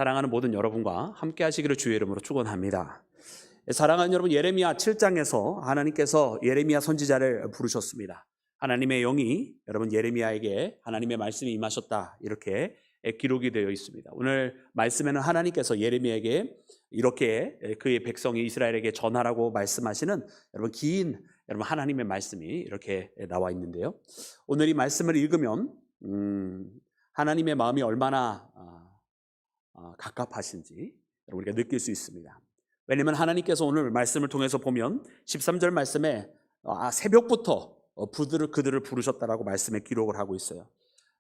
사랑하는 모든 여러분과 함께 하시기를 주의 이름으로 축원합니다. 사랑하는 여러분, 예레미야 7장에서 하나님께서 예레미야 선지자를 부르셨습니다. 하나님의 영이 여러분 예레미야에게 하나님의 말씀이 임하셨다, 이렇게 기록이 되어 있습니다. 오늘 말씀에는 하나님께서 예레미야에게 이렇게 그의 백성이 이스라엘에게 전하라고 말씀하시는 여러분 긴 하나님의 말씀이 이렇게 나와 있는데요. 오늘 이 말씀을 읽으면 하나님의 마음이 얼마나 갑갑하신지 우리가 느낄 수 있습니다. 왜냐하면 하나님께서 오늘 말씀을 통해서 보면 13절 말씀에 새벽부터 그들을 부르셨다라고 말씀에 기록을 하고 있어요.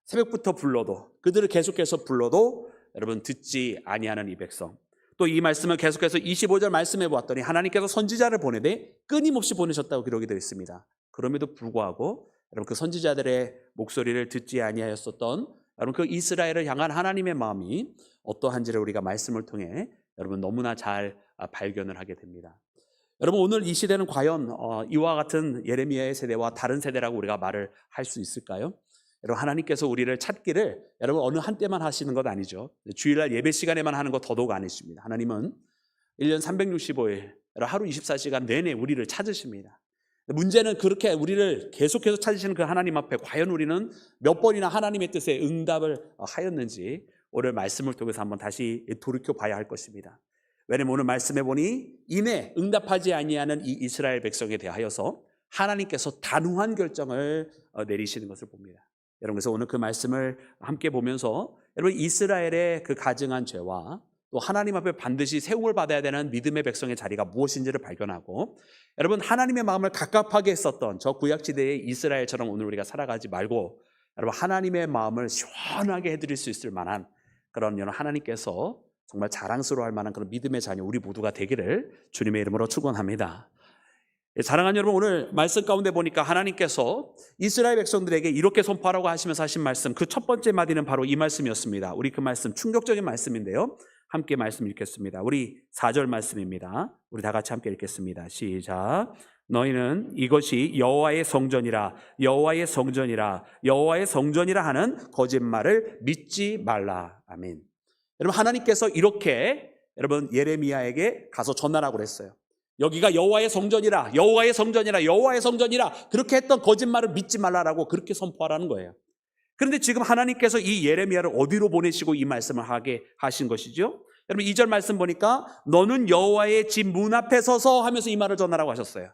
새벽부터 불러도, 그들을 계속해서 불러도 여러분 듣지 아니하는 이 백성. 또 이 말씀을 계속해서 25절 말씀해 보았더니 하나님께서 선지자를 보내되 끊임없이 보내셨다고 기록이 되어 있습니다. 그럼에도 불구하고 여러분 그 선지자들의 목소리를 듣지 아니하였었던 여러분 그 이스라엘을 향한 하나님의 마음이 어떠한지를 우리가 말씀을 통해 여러분 너무나 잘 발견을 하게 됩니다. 여러분 오늘 이 시대는 과연 이와 같은 예레미야의 세대와 다른 세대라고 우리가 말을 할 수 있을까요? 여러분 하나님께서 우리를 찾기를 여러분 어느 한때만 하시는 것 아니죠. 주일날 예배 시간에만 하는 것 더더욱 아니십니다. 하나님은 1년 365일 하루 24시간 내내 우리를 찾으십니다. 문제는 그렇게 우리를 계속해서 찾으시는 그 하나님 앞에 과연 우리는 몇 번이나 하나님의 뜻에 응답을 하였는지 오늘 말씀을 통해서 한번 다시 돌이켜 봐야 할 것입니다. 왜냐하면 오늘 말씀해 보니 이내 응답하지 아니하는 이 이스라엘 백성에 대하여서 하나님께서 단호한 결정을 내리시는 것을 봅니다. 여러분 그래서 오늘 그 말씀을 함께 보면서 여러분 이스라엘의 그 가증한 죄와 또 하나님 앞에 반드시 세움을 받아야 되는 믿음의 백성의 자리가 무엇인지를 발견하고 여러분 하나님의 마음을 갑갑하게 했었던 저 구약시대의 이스라엘처럼 오늘 우리가 살아가지 말고 여러분 하나님의 마음을 시원하게 해드릴 수 있을 만한 그런 하나님께서 정말 자랑스러워할 만한 그런 믿음의 자녀 우리 모두가 되기를 주님의 이름으로 축원합니다. 사랑하는 여러분, 오늘 말씀 가운데 보니까 하나님께서 이스라엘 백성들에게 이렇게 선포하라고 하시면서 하신 말씀, 그 첫 번째 마디는 바로 이 말씀이었습니다. 우리 그 말씀 충격적인 말씀인데요, 함께 말씀 읽겠습니다. 우리 4절 말씀입니다. 우리 다 같이 함께 읽겠습니다. 시작. 너희는 이것이 여호와의 성전이라 여호와의 성전이라 여호와의 성전이라 하는 거짓말을 믿지 말라. 아멘. 여러분 하나님께서 이렇게 여러분 예레미야에게 가서 전하라고 그랬어요. 여기가 여호와의 성전이라 여호와의 성전이라 여호와의 성전이라 그렇게 했던 거짓말을 믿지 말라라고 그렇게 선포하라는 거예요. 그런데 지금 하나님께서 이 예레미야를 어디로 보내시고 이 말씀을 하게 하신 것이죠? 여러분 2절 말씀 보니까 너는 여호와의 집 문 앞에 서서 하면서 이 말을 전하라고 하셨어요.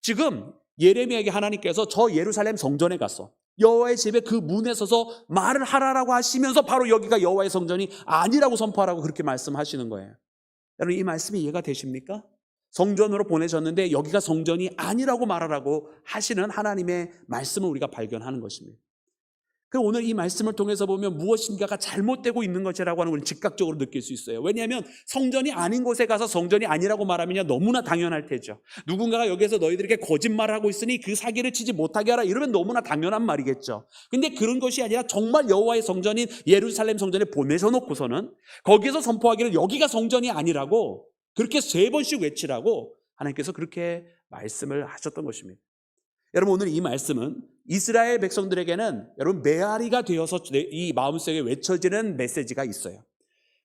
지금 예레미야에게 하나님께서 저 예루살렘 성전에 가서 여호와의 집에 그 문에 서서 말을 하라라고 하시면서 바로 여기가 여호와의 성전이 아니라고 선포하라고 그렇게 말씀하시는 거예요. 여러분 이 말씀이 이해가 되십니까? 성전으로 보내셨는데 여기가 성전이 아니라고 말하라고 하시는 하나님의 말씀을 우리가 발견하는 것입니다. 그럼 오늘 이 말씀을 통해서 보면 무엇인가가 잘못되고 있는 것이라고 하는 걸 즉각적으로 느낄 수 있어요. 왜냐하면 성전이 아닌 곳에 가서 성전이 아니라고 말하면 너무나 당연할 테죠. 누군가가 여기서 너희들에게 거짓말을 하고 있으니 그 사기를 치지 못하게 하라 이러면 너무나 당연한 말이겠죠. 근데 그런 것이 아니라 정말 여호와의 성전인 예루살렘 성전에 보내셔놓고서는 거기에서 선포하기를 여기가 성전이 아니라고 그렇게 3번씩 외치라고 하나님께서 그렇게 말씀을 하셨던 것입니다. 여러분 오늘 이 말씀은 이스라엘 백성들에게는 여러분 메아리가 되어서 이 마음속에 외쳐지는 메시지가 있어요.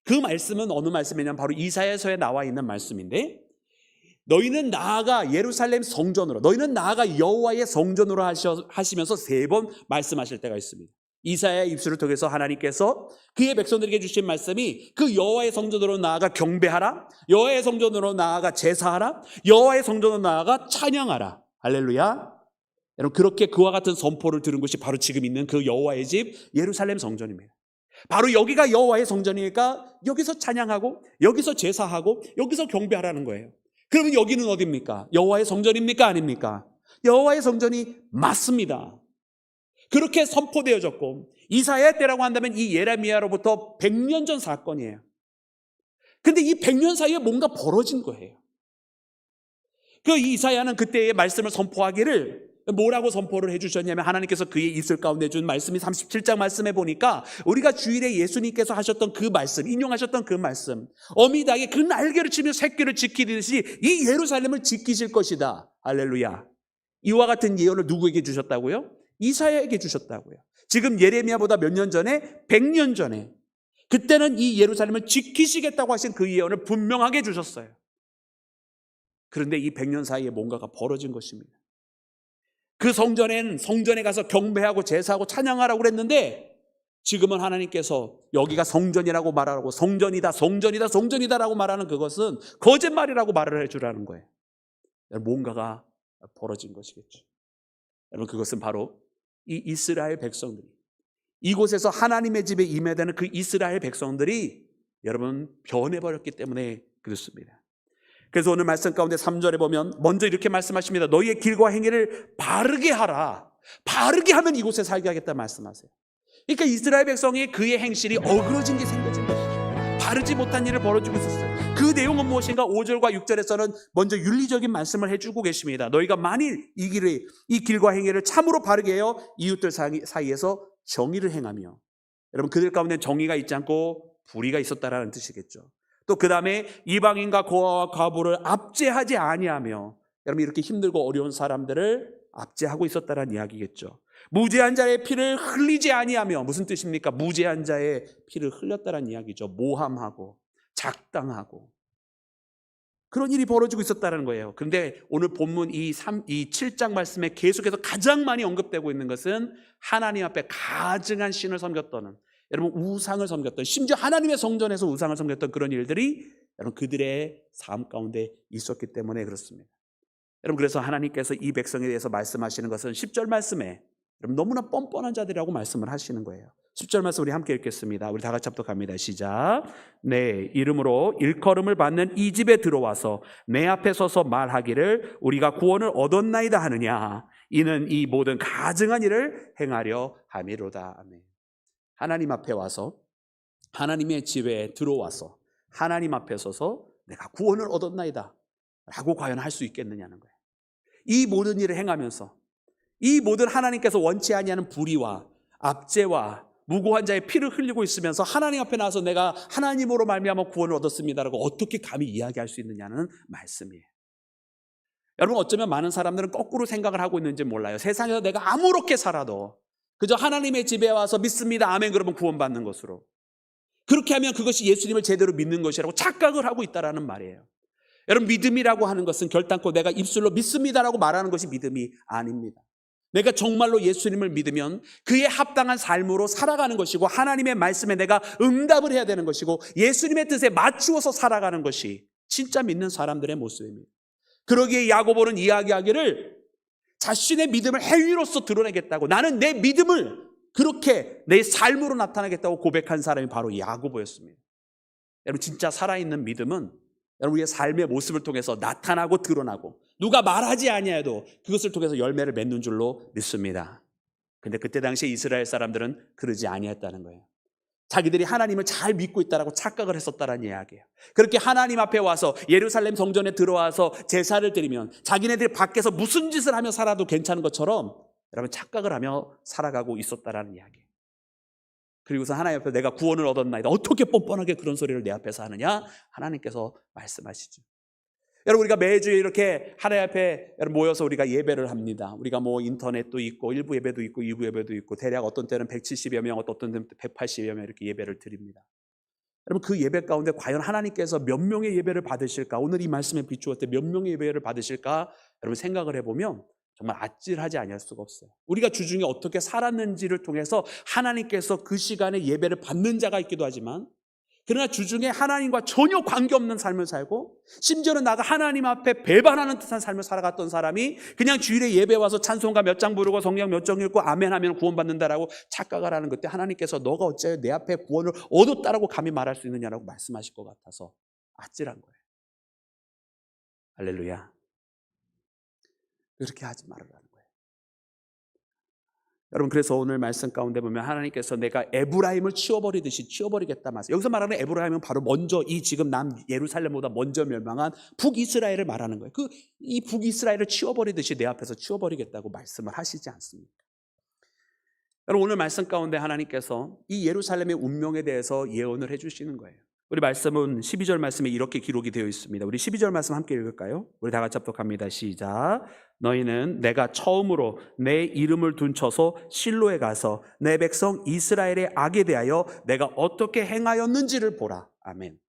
그 말씀은 어느 말씀이냐면 바로 이사야서에 나와 있는 말씀인데 너희는 나아가 예루살렘 성전으로 너희는 나아가 여호와의 성전으로 하시면서 3번 말씀하실 때가 있습니다. 이사야의 입술을 통해서 하나님께서 그의 백성들에게 주신 말씀이 그 여호와의 성전으로 나아가 경배하라, 여호와의 성전으로 나아가 제사하라, 여호와의 성전으로 나아가 찬양하라. 할렐루야. 여러분 그렇게 그와 같은 선포를 들은 것이 바로 지금 있는 그 여호와의 집 예루살렘 성전입니다. 바로 여기가 여호와의 성전이니까 여기서 찬양하고 여기서 제사하고 여기서 경배하라는 거예요. 그러면 여기는 어디입니까? 여호와의 성전입니까? 아닙니까? 여호와의 성전이 맞습니다. 그렇게 선포되어졌고 이사야 때라고 한다면 이 예레미야로부터 100년 전 사건이에요. 그런데 이 100년 사이에 뭔가 벌어진 거예요. 그 이사야는 그때의 말씀을 선포하기를 뭐라고 선포를 해주셨냐면 하나님께서 그의 입술 가운데 준 말씀이 37장 말씀에 보니까 우리가 주일에 예수님께서 하셨던 그 말씀, 인용하셨던 그 말씀, 어미 닭이 그 날개를 치며 새끼를 지키듯이 이 예루살렘을 지키실 것이다. 할렐루야. 이와 같은 예언을 누구에게 주셨다고요? 이사야에게 주셨다고요. 지금 예레미야보다 몇 년 전에 100년 전에 그때는 이 예루살렘을 지키시겠다고 하신 그 예언을 분명하게 주셨어요. 그런데 이 100년 사이에 뭔가가 벌어진 것입니다. 그 성전에 가서 경배하고 제사하고 찬양하라고 그랬는데 지금은 하나님께서 여기가 성전이라고 말하고 성전이다라고 말하는 그것은 거짓말이라고 말을 해주라는 거예요. 뭔가가 벌어진 것이겠죠. 여러분, 그것은 바로 이 이스라엘 백성들이, 이곳에서 하나님의 집에 임해야 되는 그 이스라엘 백성들이 여러분 변해버렸기 때문에 그렇습니다. 그래서 오늘 말씀 가운데 3절에 보면 먼저 이렇게 말씀하십니다. 너희의 길과 행위를 바르게 하라. 바르게 하면 이곳에 살게 하겠다 말씀하세요. 그러니까 이스라엘 백성이 그의 행실이 어그러진 게 생겨진 것이죠. 바르지 못한 일을 벌어지고 있었어요. 그 내용은 무엇인가? 5절과 6절에서는 먼저 윤리적인 말씀을 해주고 계십니다. 너희가 만일 이 길과 행위를 참으로 바르게 하여 이웃들 사이에서 정의를 행하며, 여러분 그들 가운데 정의가 있지 않고 불의가 있었다라는 뜻이겠죠. 또 그 다음에 이방인과 고아와 과부를 압제하지 아니하며, 여러분 이렇게 힘들고 어려운 사람들을 압제하고 있었다라는 이야기겠죠. 무죄한 자의 피를 흘리지 아니하며, 무슨 뜻입니까? 무죄한 자의 피를 흘렸다라는 이야기죠. 모함하고 작당하고 그런 일이 벌어지고 있었다는 거예요. 그런데 오늘 본문 이 7장 말씀에 계속해서 가장 많이 언급되고 있는 것은 하나님 앞에 가증한 신을 섬겼던, 여러분 우상을 섬겼던, 심지어 하나님의 성전에서 우상을 섬겼던 그런 일들이 여러분 그들의 삶 가운데 있었기 때문에 그렇습니다. 여러분 그래서 하나님께서 이 백성에 대해서 말씀하시는 것은 10절 말씀에 여러분 너무나 뻔뻔한 자들이라고 말씀을 하시는 거예요. 10절 말씀 우리 함께 읽겠습니다. 우리 다 같이 합독합니다. 시작. 내 이름으로 일컬음을 받는 이 집에 들어와서 내 앞에 서서 말하기를 우리가 구원을 얻었나이다 하느냐. 이는 이 모든 가증한 일을 행하려 함이로다. 아멘. 하나님 앞에 와서, 하나님의 집에 들어와서 하나님 앞에 서서 내가 구원을 얻었나이다 라고 과연 할 수 있겠느냐는 거예요. 이 모든 일을 행하면서 이 모든 하나님께서 원치 아니하는 불의와 압제와 무고한 자의 피를 흘리고 있으면서 하나님 앞에 나와서 내가 하나님으로 말미암아 구원을 얻었습니다라고 어떻게 감히 이야기할 수 있느냐는 말씀이에요. 여러분 어쩌면 많은 사람들은 거꾸로 생각을 하고 있는지 몰라요. 세상에서 내가 아무렇게 살아도 그저 하나님의 집에 와서 믿습니다 아멘 그러면 구원받는 것으로, 그렇게 하면 그것이 예수님을 제대로 믿는 것이라고 착각을 하고 있다라는 말이에요. 여러분 믿음이라고 하는 것은 결단코 내가 입술로 믿습니다라고 말하는 것이 믿음이 아닙니다. 내가 정말로 예수님을 믿으면 그에 합당한 삶으로 살아가는 것이고 하나님의 말씀에 내가 응답을 해야 되는 것이고 예수님의 뜻에 맞추어서 살아가는 것이 진짜 믿는 사람들의 모습입니다. 그러기에 야고보는 이야기하기를 자신의 믿음을 행위로서 드러내겠다고, 나는 내 믿음을 그렇게 내 삶으로 나타내겠다고 고백한 사람이 바로 야고보였습니다. 여러분 진짜 살아있는 믿음은 여러분 우리의 삶의 모습을 통해서 나타나고 드러나고 누가 말하지 아니해도 그것을 통해서 열매를 맺는 줄로 믿습니다. 근데 그때 당시에 이스라엘 사람들은 그러지 아니했다는 거예요. 자기들이 하나님을 잘 믿고 있다라고 착각을 했었다는 이야기예요. 그렇게 하나님 앞에 와서 예루살렘 성전에 들어와서 제사를 드리면 자기네들이 밖에서 무슨 짓을 하며 살아도 괜찮은 것처럼 여러분 착각을 하며 살아가고 있었다라는 이야기예요. 그리고서 하나님 앞에 내가 구원을 얻었나이다. 어떻게 뻔뻔하게 그런 소리를 내 앞에서 하느냐? 하나님께서 말씀하시죠. 여러분 우리가 매주 이렇게 하나님 앞에 모여서 우리가 예배를 합니다. 우리가 뭐 인터넷도 있고 1부 예배도 있고 2부 예배도 있고 대략 어떤 때는 170여 명, 어떤 때는 180여 명 이렇게 예배를 드립니다. 여러분 그 예배 가운데 과연 하나님께서 몇 명의 예배를 받으실까? 오늘 이 말씀에 비추어 때 몇 명의 예배를 받으실까? 여러분 생각을 해보면 정말 아찔하지 아니할 수가 없어요. 우리가 주중에 어떻게 살았는지를 통해서 하나님께서 그 시간에 예배를 받는 자가 있기도 하지만, 그러나 주중에 하나님과 전혀 관계없는 삶을 살고 심지어는 나가 하나님 앞에 배반하는 듯한 삶을 살아갔던 사람이 그냥 주일에 예배 와서 찬송가 몇 장 부르고 성경 몇 장 읽고 아멘 하면 구원받는다라고 착각을 하는 그때 하나님께서 너가 어째 내 앞에 구원을 얻었다라고 감히 말할 수 있느냐라고 말씀하실 것 같아서 아찔한 거예요. 할렐루야. 그렇게 하지 말으라는 거예요. 여러분 그래서 오늘 말씀 가운데 보면 하나님께서 내가 에브라임을 치워버리듯이 치워버리겠다 말씀. 여기서 말하는 에브라임은 바로 먼저 이 지금 남 예루살렘보다 먼저 멸망한 북이스라엘을 말하는 거예요. 이 북이스라엘을 치워버리듯이 내 앞에서 치워버리겠다고 말씀을 하시지 않습니까? 여러분 오늘 말씀 가운데 하나님께서 이 예루살렘의 운명에 대해서 예언을 해주시는 거예요. 우리 말씀은 12절 말씀에 이렇게 기록이 되어 있습니다. 우리 12절 말씀 함께 읽을까요? 우리 다 같이 합독합니다. 시작. 너희는 내가 처음으로 내 이름을 둔 처소 실로에 가서 내 백성 이스라엘의 악에 대하여 내가 어떻게 행하였는지를 보라. 아멘.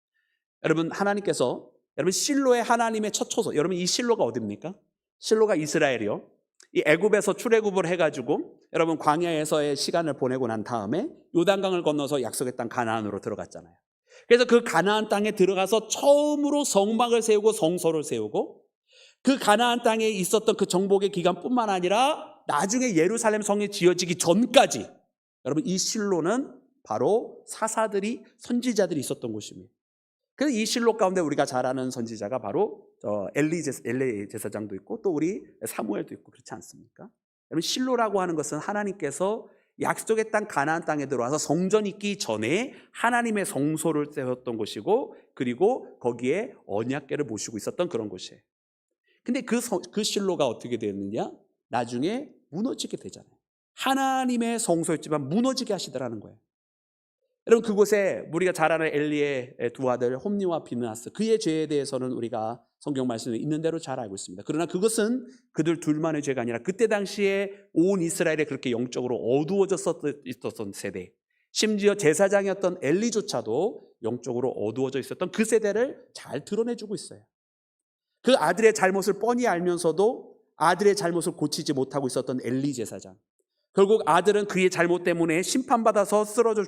여러분, 하나님께서 여러분 실로의 하나님의 첫 처소, 여러분 이 실로가 어디입니까? 실로가 이스라엘이요. 이 애굽에서 출애굽을 해가지고 여러분 광야에서의 시간을 보내고 난 다음에 요단강을 건너서 약속의 땅 가나안으로 들어갔잖아요. 그래서 그 가나안 땅에 들어가서 처음으로 성막을 세우고 성소를 세우고 그 가나안 땅에 있었던 그 정복의 기간뿐만 아니라 나중에 예루살렘 성이 지어지기 전까지 여러분 이 실로는 바로 사사들이 선지자들이 있었던 곳입니다. 그래서 이 실로 가운데 우리가 잘 아는 선지자가 바로 엘리 제사장도 있고 또 우리 사무엘도 있고 그렇지 않습니까? 여러분 실로라고 하는 것은 하나님께서 약속의 땅 가나안 땅에 들어와서 성전 있기 전에 하나님의 성소를 세웠던 곳이고 그리고 거기에 언약궤를 모시고 있었던 그런 곳이에요. 근데 그 실로가 어떻게 되었느냐? 나중에 무너지게 되잖아요. 하나님의 성소였지만 무너지게 하시더라는 거예요. 여러분 그곳에 우리가 잘 아는 엘리의 두 아들 홈니와 비느하스 그의 죄에 대해서는 우리가 성경 말씀에 있는 대로 잘 알고 있습니다. 그러나 그것은 그들 둘만의 죄가 아니라 그때 당시에 온 이스라엘에 그렇게 영적으로 어두워졌었던 세대, 심지어 제사장이었던 엘리조차도 영적으로 어두워져 있었던 그 세대를 잘 드러내주고 있어요. 그 아들의 잘못을 뻔히 알면서도 아들의 잘못을 고치지 못하고 있었던 엘리 제사장, 결국 아들은 그의 잘못 때문에 심판받아서 쓰러져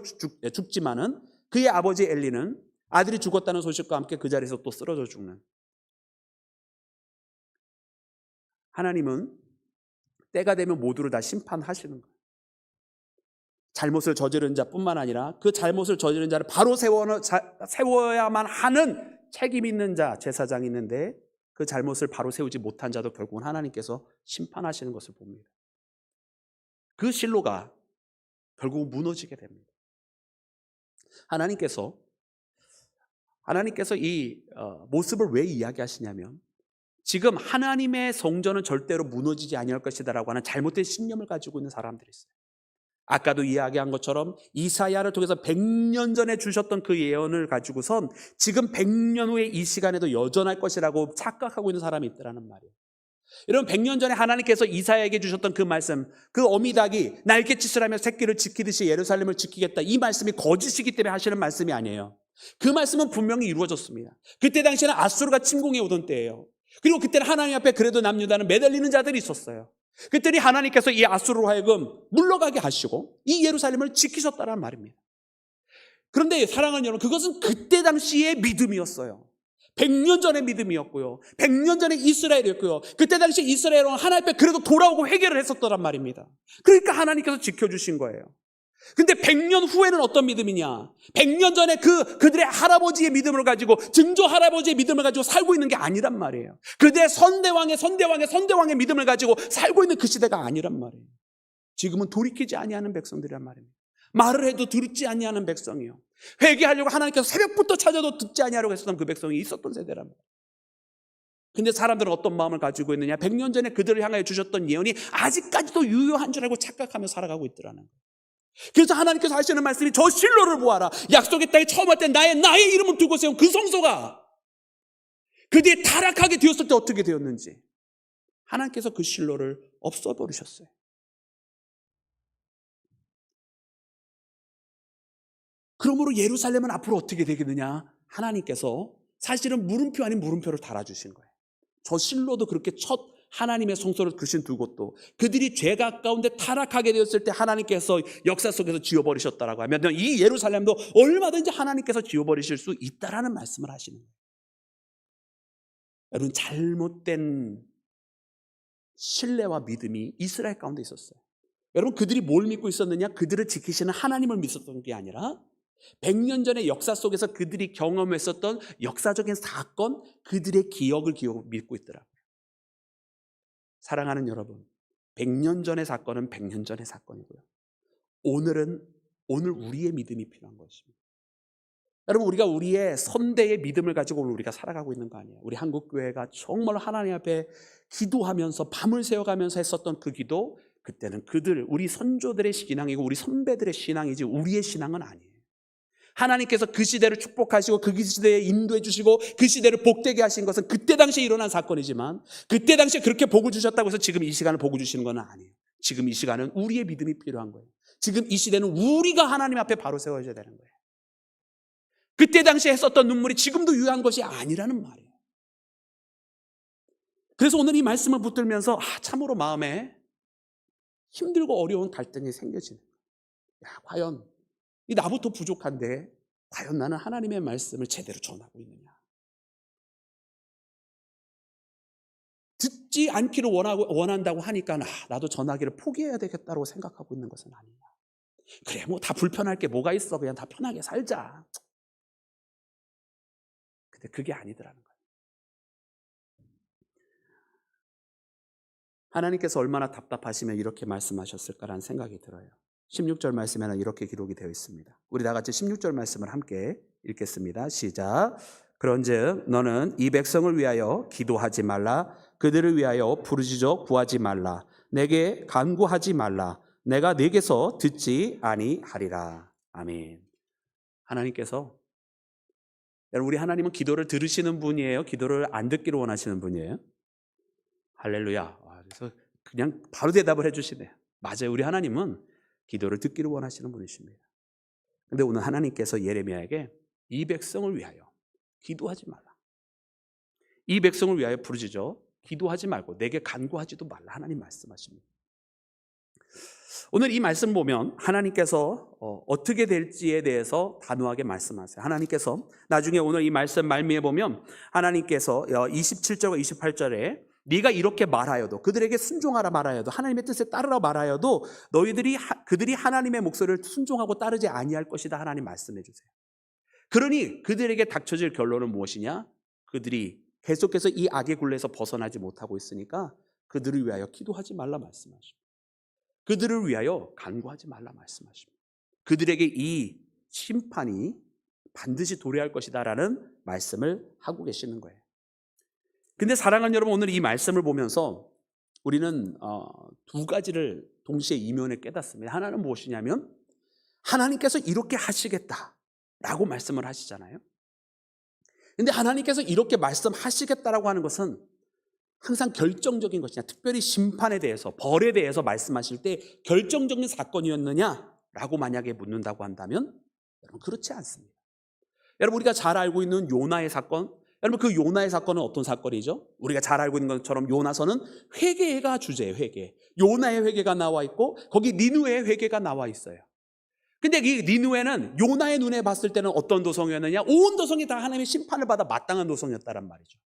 죽지만은 그의 아버지 엘리는 아들이 죽었다는 소식과 함께 그 자리에서 또 쓰러져 죽는. 하나님은 때가 되면 모두를 다 심판하시는 거예요. 잘못을 저지른 자뿐만 아니라 그 잘못을 저지른 자를 바로 세워야만 하는 책임 있는 자, 제사장이 있는데 그 잘못을 바로 세우지 못한 자도 결국은 하나님께서 심판하시는 것을 봅니다. 그 실로가 결국 무너지게 됩니다. 하나님께서 이 모습을 왜 이야기하시냐면 지금 하나님의 성전은 절대로 무너지지 아니할 것이다라고 하는 잘못된 신념을 가지고 있는 사람들이 있어요. 아까도 이야기한 것처럼 이사야를 통해서 100년 전에 주셨던 그 예언을 가지고선 지금 100년 후에 이 시간에도 여전할 것이라고 착각하고 있는 사람이 있더라는 말이에요. 여러분 100년 전에 하나님께서 이사야에게 주셨던 그 말씀, 그 어미닭이 날갯짓을 하며 새끼를 지키듯이 예루살렘을 지키겠다, 이 말씀이 거짓이기 때문에 하시는 말씀이 아니에요. 그 말씀은 분명히 이루어졌습니다. 그때 당시에는 아수르가 침공해 오던 때예요. 그리고 그때는 하나님 앞에 그래도 남유다는 매달리는 자들이 있었어요. 그때는 하나님께서 이 아수르로 하여금 물러가게 하시고 이 예루살렘을 지키셨다는 말입니다. 그런데 사랑하는 여러분, 그것은 그때 당시의 믿음이었어요. 100년 전의 믿음이었고요. 100년 전의 이스라엘이었고요. 그때 당시 이스라엘은 하나님 앞에 그래도 돌아오고 회개를 했었더란 말입니다. 그러니까 하나님께서 지켜주신 거예요. 근데 100년 후에는 어떤 믿음이냐? 100년 전에 그들의 할아버지의 믿음을 가지고, 증조 할아버지의 믿음을 가지고 살고 있는 게 아니란 말이에요. 그들의 선대왕의 믿음을 가지고 살고 있는 그 시대가 아니란 말이에요. 지금은 돌이키지 아니하는 백성들이란 말입니다. 말을 해도 듣지 아니하는 백성이요. 회개하려고 하나님께서 새벽부터 찾아도 듣지 아니하려고 했었던 그 백성이 있었던 세대란 말이에요. 근데 사람들은 어떤 마음을 가지고 있느냐? 100년 전에 그들을 향하여 주셨던 예언이 아직까지도 유효한 줄 알고 착각하며 살아가고 있더라는 거예요. 그래서 하나님께서 하시는 말씀이 저 실로를 보아라. 약속의 땅에 처음 할 때 나의 이름을 두고 세운 그 성소가 그 뒤에 타락하게 되었을 때 어떻게 되었는지 하나님께서 그 실로를 없애버리셨어요. 그러므로 예루살렘은 앞으로 어떻게 되겠느냐? 하나님께서 사실은 물음표 아닌 물음표를 달아주신 거예요. 저 실로도 그렇게 첫 하나님의 성소를 그신 두 곳도 그들이 죄가 가운데 타락하게 되었을 때 하나님께서 역사 속에서 지워버리셨다라고 하면 이 예루살렘도 얼마든지 하나님께서 지워버리실 수 있다라는 말씀을 하시는 거예요. 여러분, 잘못된 신뢰와 믿음이 이스라엘 가운데 있었어요. 여러분, 그들이 뭘 믿고 있었느냐? 그들을 지키시는 하나님을 믿었던 게 아니라 100년 전의 역사 속에서 그들이 경험했었던 역사적인 사건, 그들의 기억을 믿고 있더라고요. 사랑하는 여러분, 100년 전의 사건은 100년 전의 사건이고요. 오늘 우리의 믿음이 필요한 것입니다. 여러분, 우리가 우리의 선대의 믿음을 가지고 오늘 우리가 살아가고 있는 거 아니에요. 우리 한국교회가 정말 하나님 앞에 기도하면서 밤을 새워가면서 했었던 그 기도, 그때는 우리 선조들의 신앙이고 우리 선배들의 신앙이지 우리의 신앙은 아니에요. 하나님께서 그 시대를 축복하시고 그 시대에 인도해 주시고 그 시대를 복되게 하신 것은 그때 당시에 일어난 사건이지만, 그때 당시에 그렇게 복을 주셨다고 해서 지금 이 시간을 복을 주시는 건 아니에요. 지금 이 시간은 우리의 믿음이 필요한 거예요. 지금 이 시대는 우리가 하나님 앞에 바로 세워져야 되는 거예요. 그때 당시에 했었던 눈물이 지금도 유효한 것이 아니라는 말이에요. 그래서 오늘 이 말씀을 붙들면서 참으로 마음에 힘들고 어려운 갈등이 생겨지는 거예요. 과연 이 나부터 부족한데 과연 나는 하나님의 말씀을 제대로 전하고 있느냐? 듣지 않기를 원한다고 하니까 나도 전하기를 포기해야 되겠다고 생각하고 있는 것은 아니냐? 그래, 뭐 다 불편할 게 뭐가 있어, 그냥 다 편하게 살자. 근데 그게 아니더라는 거예요. 하나님께서 얼마나 답답하시면 이렇게 말씀하셨을까라는 생각이 들어요. 16절 말씀에는 이렇게 기록이 되어 있습니다. 우리 다 같이 16절 말씀을 함께 읽겠습니다. 시작. 그런즉 너는 이 백성을 위하여 기도하지 말라. 그들을 위하여 부르짖어 구하지 말라. 내게 간구하지 말라. 내가 네게서 듣지 아니하리라. 아멘. 하나님께서, 여러분, 우리 하나님은 기도를 들으시는 분이에요? 기도를 안 듣기를 원하시는 분이에요? 할렐루야. 그래서 그냥 바로 대답을 해주시네요. 맞아요. 우리 하나님은 기도를 듣기를 원하시는 분이십니다. 그런데 오늘 하나님께서 예레미야에게 이 백성을 위하여 기도하지 말라. 이 백성을 위하여 부르짖어 기도하지 말고 내게 간구하지도 말라. 하나님 말씀하십니다. 오늘 이 말씀 보면 하나님께서 어떻게 될지에 대해서 단호하게 말씀하세요. 하나님께서 나중에 오늘 이 말씀 말미에 보면 하나님께서 27절과 28절에 네가 이렇게 말하여도, 그들에게 순종하라 말하여도, 하나님의 뜻에 따르라 말하여도 그들이 하나님의 목소리를 순종하고 따르지 아니할 것이다. 하나님 말씀해 주세요. 그러니 그들에게 닥쳐질 결론은 무엇이냐? 그들이 계속해서 이 악의 굴레에서 벗어나지 못하고 있으니까 그들을 위하여 기도하지 말라 말씀하십니다. 그들을 위하여 간구하지 말라 말씀하십니다. 그들에게 이 심판이 반드시 도래할 것이다 라는 말씀을 하고 계시는 거예요. 근데 사랑하는 여러분, 오늘 이 말씀을 보면서 우리는 두 가지를 동시에 이면에 깨닫습니다. 하나는 무엇이냐면 하나님께서 이렇게 하시겠다라고 말씀을 하시잖아요. 근데 하나님께서 이렇게 말씀하시겠다라고 하는 것은 항상 결정적인 것이냐, 특별히 심판에 대해서, 벌에 대해서 말씀하실 때 결정적인 사건이었느냐라고 만약에 묻는다고 한다면 여러분, 그렇지 않습니다. 여러분, 우리가 잘 알고 있는 요나의 사건, 여러분, 그 요나의 사건은 어떤 사건이죠? 우리가 잘 알고 있는 것처럼 요나서는 회개가 주제예요. 회개. 요나의 회개가 나와 있고 거기 니느웨의 회개가 나와 있어요. 근데 이 니느웨는 요나의 눈에 봤을 때는 어떤 도성이었느냐? 온 도성이 다 하나님의 심판을 받아 마땅한 도성이었다란 말이죠.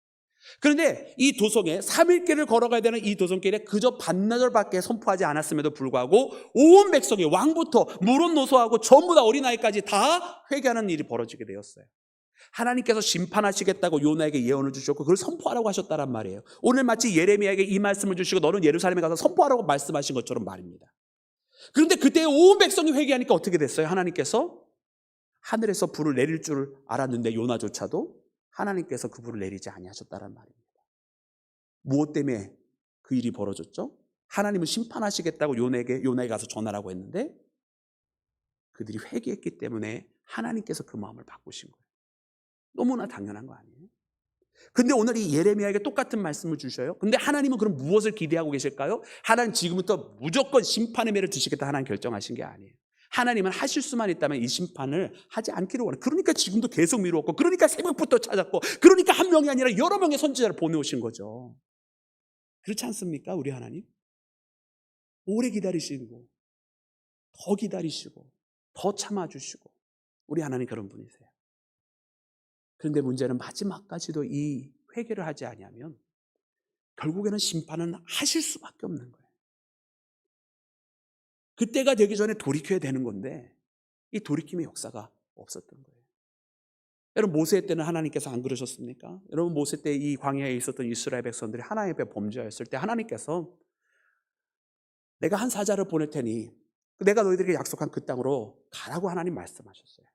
그런데 이 도성에 3일길을 걸어가야 되는 이 도성길에 그저 반나절밖에 선포하지 않았음에도 불구하고 온 백성이, 왕부터 물은 노소하고 전부 다 어린아이까지 다 회개하는 일이 벌어지게 되었어요. 하나님께서 심판하시겠다고 요나에게 예언을 주셨고 그걸 선포하라고 하셨다란 말이에요. 오늘 마치 예레미야에게 이 말씀을 주시고 너는 예루살렘에 가서 선포하라고 말씀하신 것처럼 말입니다. 그런데 그때 온 백성이 회개하니까 어떻게 됐어요? 하나님께서 하늘에서 불을 내릴 줄 알았는데 요나조차도 하나님께서 그 불을 내리지 아니하셨다는 말입니다. 무엇 때문에 그 일이 벌어졌죠? 하나님은 심판하시겠다고 요나에게 가서 전하라고 했는데 그들이 회개했기 때문에 하나님께서 그 마음을 바꾸신 거예요. 너무나 당연한 거 아니에요? 근데 오늘 이 예레미야에게 똑같은 말씀을 주셔요. 근데 하나님은 그럼 무엇을 기대하고 계실까요? 하나님 지금부터 무조건 심판의 매를 드시겠다 하나님 결정하신 게 아니에요. 하나님은 하실 수만 있다면 이 심판을 하지 않기를 원해요. 그러니까 지금도 계속 미루었고, 그러니까 새벽부터 찾았고, 그러니까 한 명이 아니라 여러 명의 선지자를 보내오신 거죠. 그렇지 않습니까? 우리 하나님 오래 기다리시고 더 기다리시고 더 참아주시고, 우리 하나님 그런 분이세요. 그런데 문제는 마지막까지도 이 회개를 하지 아니하면 결국에는 심판은 하실 수밖에 없는 거예요. 그때가 되기 전에 돌이켜야 되는 건데 이 돌이킴의 역사가 없었던 거예요. 여러분, 모세 때는 하나님께서 안 그러셨습니까? 여러분, 모세 때 이 광야에 있었던 이스라엘 백성들이 하나님 앞에 범죄하였을 때 하나님께서 내가 한 사자를 보낼 테니 내가 너희들에게 약속한 그 땅으로 가라고 하나님 말씀하셨어요.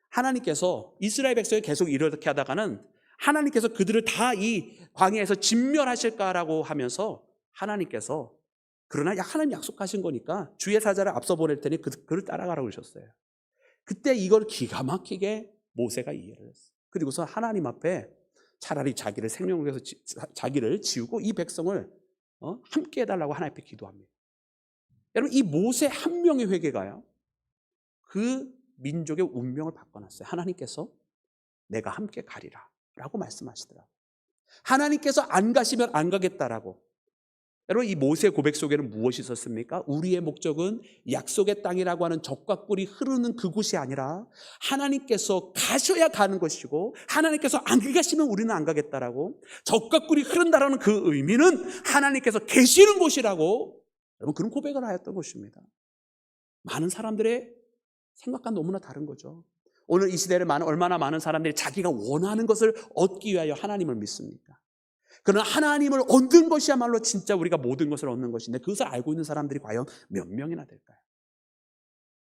하나님께서 이스라엘 백성이 계속 이렇게 하다가는 하나님께서 그들을 다 이 광야에서 진멸하실까라고 하면서 하나님께서, 그러나 하나님 약속하신 거니까 주의 사자를 앞서 보낼 테니 그를 따라가라고 그러셨어요. 그때 이걸 기가 막히게 모세가 이해를 했어요. 그리고서 하나님 앞에 차라리 자기를 생명을 위해서 자기를 지우고 이 백성을 함께 해달라고 하나님 앞에 기도합니다. 여러분, 이 모세 한 명의 회개가요, 그 민족의 운명을 바꿔놨어요. 하나님께서 내가 함께 가리라 라고 말씀하시더라고요. 하나님께서 안 가시면 안 가겠다라고. 여러분, 이 모세 고백 속에는 무엇이 있었습니까? 우리의 목적은 약속의 땅이라고 하는 젖과 꿀이 흐르는 그곳이 아니라 하나님께서 가셔야 가는 것이고, 하나님께서 안 가시면 우리는 안 가겠다라고. 젖과 꿀이 흐른다라는 그 의미는 하나님께서 계시는 곳이라고, 여러분, 그런 고백을 하였던 것입니다. 많은 사람들의 생각과 너무나 다른 거죠. 오늘 이 시대에 얼마나 많은 사람들이 자기가 원하는 것을 얻기 위하여 하나님을 믿습니까? 그러나 하나님을 얻는 것이야말로 진짜 우리가 모든 것을 얻는 것인데, 그것을 알고 있는 사람들이 과연 몇 명이나 될까요?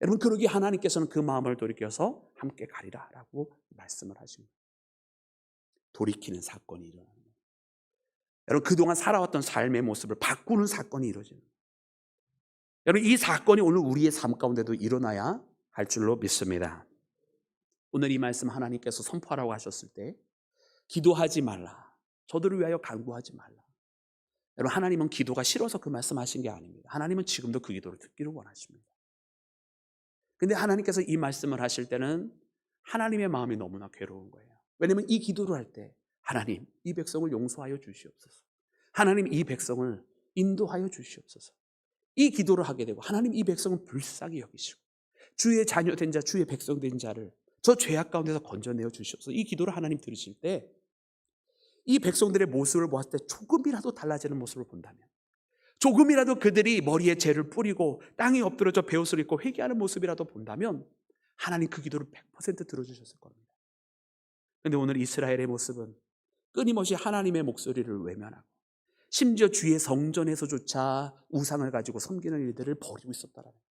여러분, 그러기에 하나님께서는 그 마음을 돌이켜서 함께 가리라 라고 말씀을 하십니다. 돌이키는 사건이 일어나는 거예요. 여러분, 그동안 살아왔던 삶의 모습을 바꾸는 사건이 이루어지는 거예요. 여러분, 이 사건이 오늘 우리의 삶 가운데도 일어나야 할 줄로 믿습니다. 오늘 이 말씀 하나님께서 선포하라고 하셨을 때 기도하지 말라, 저들을 위하여 간구하지 말라. 여러분, 하나님은 기도가 싫어서 그 말씀하신 게 아닙니다. 하나님은 지금도 그 기도를 듣기를 원하십니다. 근데 하나님께서 이 말씀을 하실 때는 하나님의 마음이 너무나 괴로운 거예요. 왜냐하면 이 기도를 할 때 하나님, 이 백성을 용서하여 주시옵소서, 하나님, 이 백성을 인도하여 주시옵소서, 이 기도를 하게 되고, 하나님, 이 백성은 불쌍히 여기시고 주의 자녀된 자, 주의 백성된 자를 저 죄악 가운데서 건져내어 주시옵소서, 이 기도를 하나님 들으실 때 이 백성들의 모습을 보았을 때 조금이라도 달라지는 모습을 본다면, 조금이라도 그들이 머리에 죄를 뿌리고 땅에 엎드려져 베옷을 입고 회개하는 모습이라도 본다면 하나님 그 기도를 100% 들어주셨을 겁니다. 그런데 오늘 이스라엘의 모습은 끊임없이 하나님의 목소리를 외면하고, 심지어 주의 성전에서조차 우상을 가지고 섬기는 일들을 벌이고 있었다라는 거예요.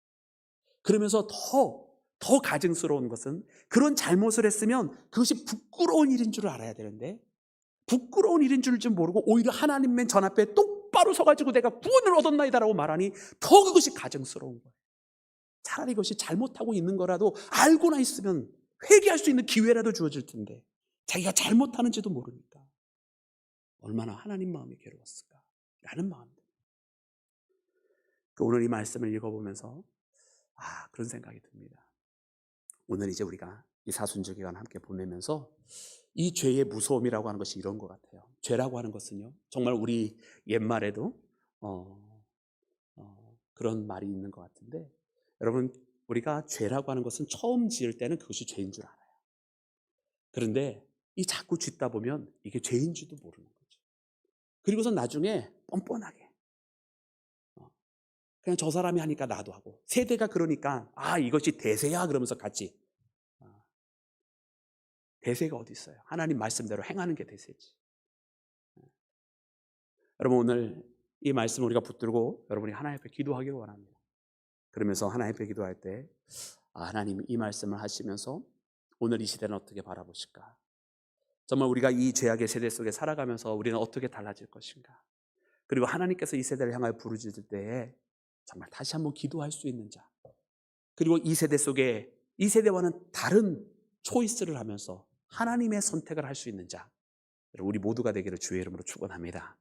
그러면서 더 가증스러운 것은, 그런 잘못을 했으면 그것이 부끄러운 일인 줄 알아야 되는데, 부끄러운 일인 줄 모르고 오히려 하나님의 전 앞에 똑바로 서가지고 내가 구원을 얻었나이다라고 말하니 더 그것이 가증스러운 거예요. 차라리 그것이 잘못하고 있는 거라도 알고나 있으면 회개할 수 있는 기회라도 주어질 텐데, 자기가 잘못하는지도 모르니까 얼마나 하나님 마음이 괴로웠을까라는 마음입니다. 오늘 이 말씀을 읽어보면서 그런 생각이 듭니다. 오늘 이제 우리가 이 사순절 기간 함께 보내면서 이 죄의 무서움이라고 하는 것이 이런 것 같아요. 죄라고 하는 것은요, 정말 우리 옛말에도 그런 말이 있는 것 같은데, 여러분, 우리가 죄라고 하는 것은 처음 지을 때는 그것이 죄인 줄 알아요. 그런데 이 자꾸 짓다 보면 이게 죄인지도 모르는 거죠. 그리고서 나중에 뻔뻔하게 그냥 저 사람이 하니까 나도 하고, 세대가 그러니까 이것이 대세야 그러면서 같이. 대세가 어디 있어요? 하나님 말씀대로 행하는 게 대세지. 여러분, 오늘 이 말씀을 우리가 붙들고 여러분이 하나님 앞에 기도하기를 원합니다. 그러면서 하나님 앞에 기도할 때 하나님, 이 말씀을 하시면서 오늘 이 시대는 어떻게 바라보실까? 정말 우리가 이 죄악의 세대 속에 살아가면서 우리는 어떻게 달라질 것인가? 그리고 하나님께서 이 세대를 향하여 부르짖을 때에 정말 다시 한번 기도할 수 있는 자, 그리고 이 세대 속에 이 세대와는 다른 초이스를 하면서 하나님의 선택을 할 수 있는 자, 우리 모두가 되기를 주의 이름으로 축원합니다.